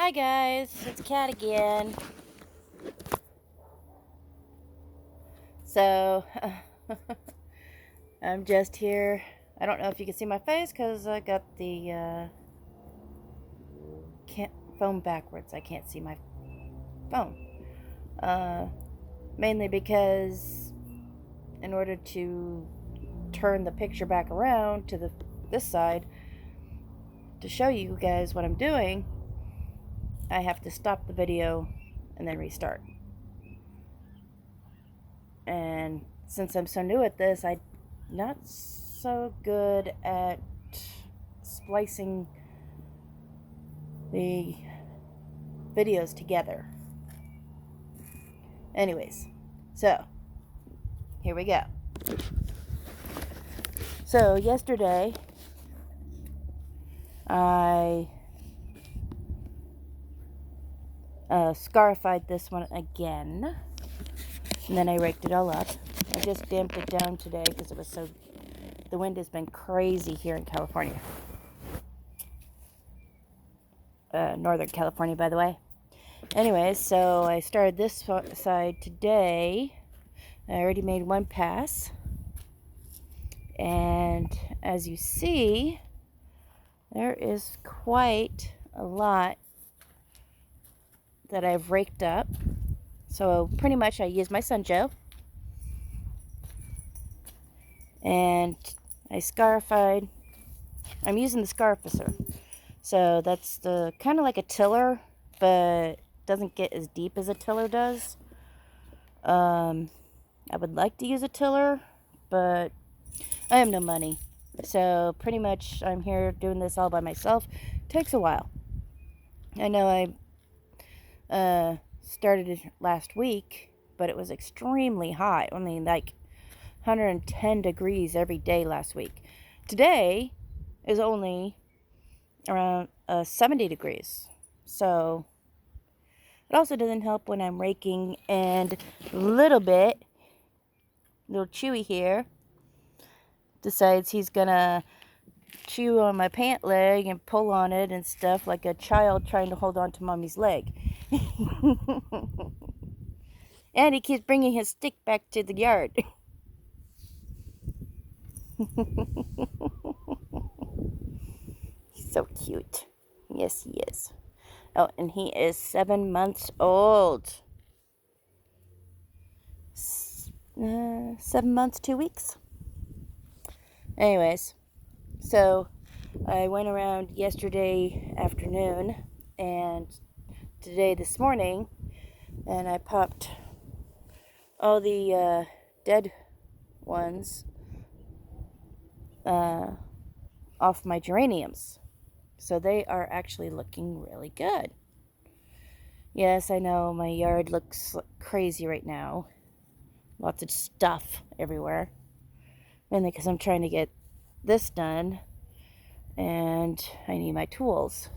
Hi guys, it's Kat again. So, I'm just here. I don't know if you can see my face because I got the phone backwards. I can't see my phone. Uh, Mainly because in order to turn the picture back around to this side to show you guys what I'm doing, I have to stop the video and then restart. And since I'm so new at this, I'm not so good at splicing the videos together. Anyways, so here we go. So yesterday I scarified this one again, and then I raked it all up. I just damped it down today because the wind has been crazy here in California. Northern California, by the way. Anyways, so I started this side today. I already made one pass. And as you see, there is quite a lot that I've raked up. So pretty much I use my Sunjoe. And I scarified. I'm using the scarificer. So that's the kind of like a tiller, but doesn't get as deep as a tiller does. I would like to use a tiller, but I have no money. So pretty much I'm here doing this all by myself. Takes a while. I know I started it last week, but it was extremely hot. I mean, like 110 degrees every day last week. Today is only around 70 degrees. So it also doesn't help when I'm raking, and little Chewy here decides he's gonna chew on my pant leg and pull on it and stuff like a child trying to hold on to mommy's leg. And he keeps bringing his stick back to the yard. He's so cute. Yes, he is. Oh, and he is 7 months old. 7 months, 2 weeks. Anyways, so I went around yesterday afternoon and today this morning, and I popped all the dead ones off my geraniums. So they are actually looking really good. Yes, I know my yard looks crazy right now. Lots of stuff everywhere. Mainly because I'm trying to get this done and I need my tools.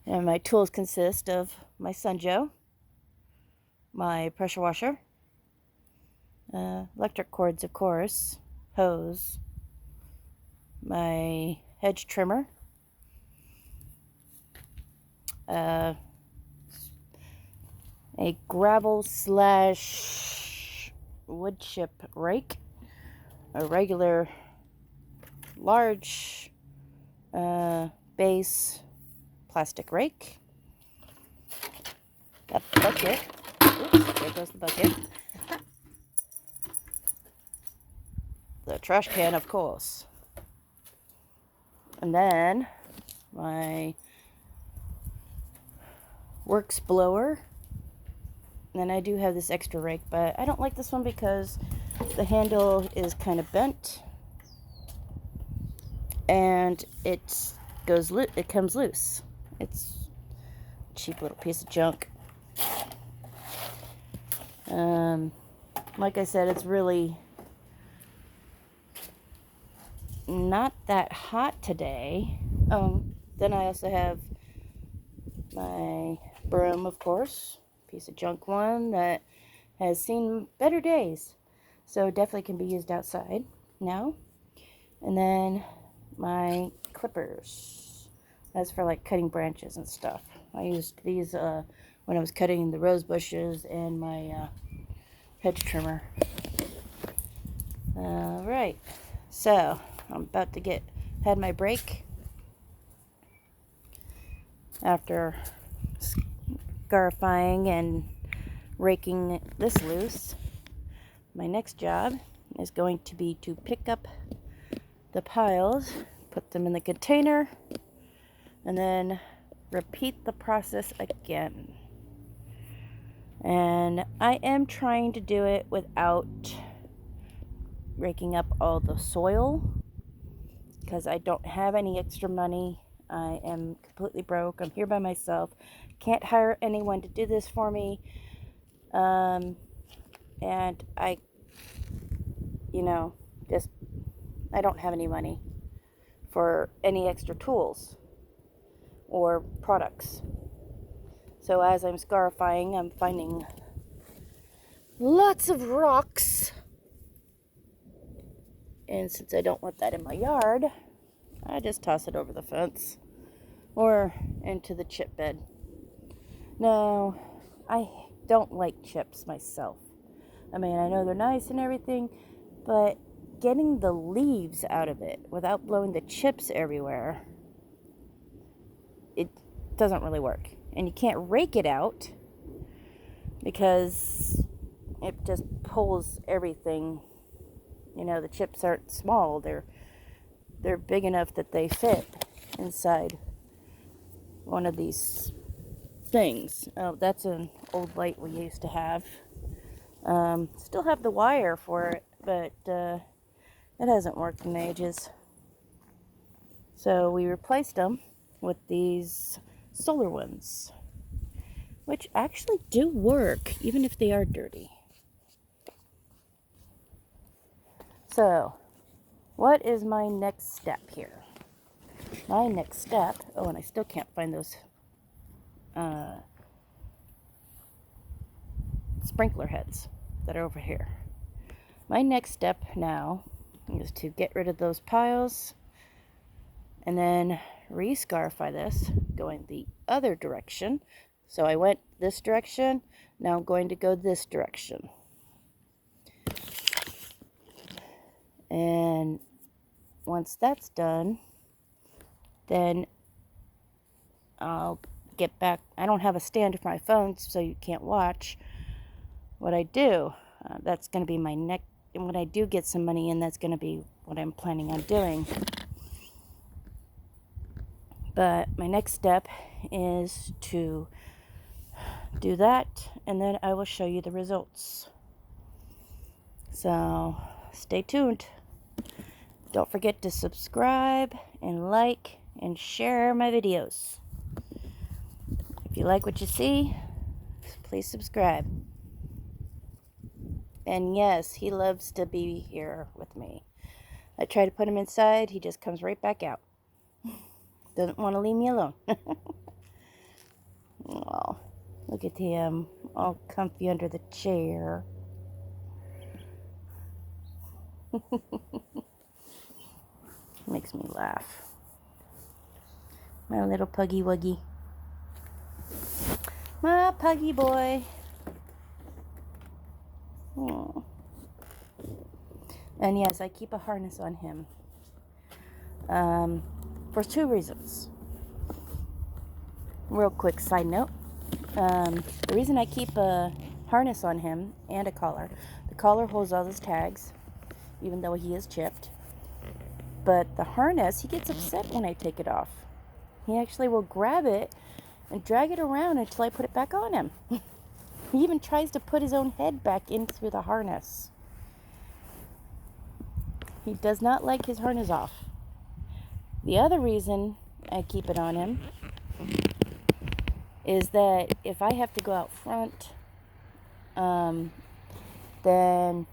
And my tools consist of my Sunjoe, my pressure washer, electric cords, of course, hose, my hedge trimmer, a gravel slash wood chip rake, a regular large base plastic rake, a bucket. Oops, there goes the bucket. The trash can, of course. And then my works blower. And then I do have this extra rake, but I don't like this one because the handle is kind of bent and it comes loose. It's a cheap little piece of junk. Like I said, it's really not that hot today. Then I also have my broom, of course, piece of junk one that has seen better days, so definitely can be used outside now. And then my clippers, That's for like cutting branches and stuff. I used these when I was cutting the rose bushes and my hedge trimmer. Alright, so I'm about to had my break after scarifying and raking this loose. My next job is going to be to pick up the piles, put them in the container, and then repeat the process again. And I am trying to do it without raking up all the soil because I don't have any extra money. I am completely broke. I'm here by myself. Can't hire anyone to do this for me. And I, I don't have any money for any extra tools or products. So as I'm scarifying, I'm finding lots of rocks. And since I don't want that in my yard, I just toss it over the fence or into the chip bed. No, I don't like chips myself. I mean, I know they're nice and everything, but getting the leaves out of it without blowing the chips everywhere, it doesn't really work. And you can't rake it out because it just pulls everything. The chips aren't small. They're big enough that they fit inside one of these things. Oh, that's an old light we used to have. Still have the wire for it, but it hasn't worked in ages. So we replaced them with these solar ones, which actually do work, even if they are dirty. So, what is my next step here? My next step, and I still can't find those sprinkler heads that are over here. My next step now is to get rid of those piles and then re-scarify this going the other direction. So I went this direction, now I'm going to go this direction. And once that's done, then I'll get back. I don't have a stand for my phone, so you can't watch what I do. That's going to be my next. And when I do get some money in, that's going to be what I'm planning on doing. But my next step is to do that, and then I will show you the results. So stay tuned. Don't forget to subscribe and like and share my videos. If you like what you see, please subscribe. And yes, he loves to be here with me. I try to put him inside, he just comes right back out. Doesn't want to leave me alone. Oh, look at him, all comfy under the chair. Makes me laugh. My little puggy wuggy. My puggy boy. Oh. And yes, I keep a harness on him. For 2 reasons. Real quick side note. The reason I keep a harness on him and a collar, the collar holds all his tags, even though he is chipped. But the harness, he gets upset when I take it off. He actually will grab it and drag it around until I put it back on him. He even tries to put his own head back in through the harness. He does not like his harness off. The other reason I keep it on him is that if I have to go out front, then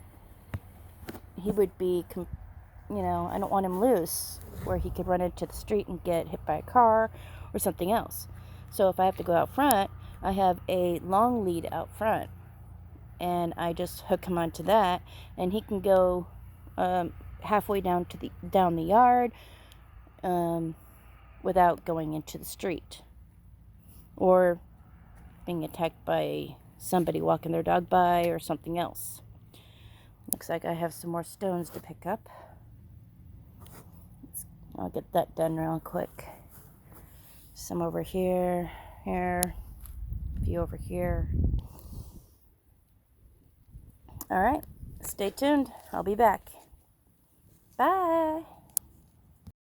he would be, I don't want him loose where he could run into the street and get hit by a car or something else. So if I have to go out front, I have a long lead out front, and I just hook him onto that, and he can go halfway down the yard, without going into the street or being attacked by somebody walking their dog by or something else. Looks like I have some more stones to pick up. I'll get that done real quick. Some over here, a few over here. All right, stay tuned. I'll be back. Bye.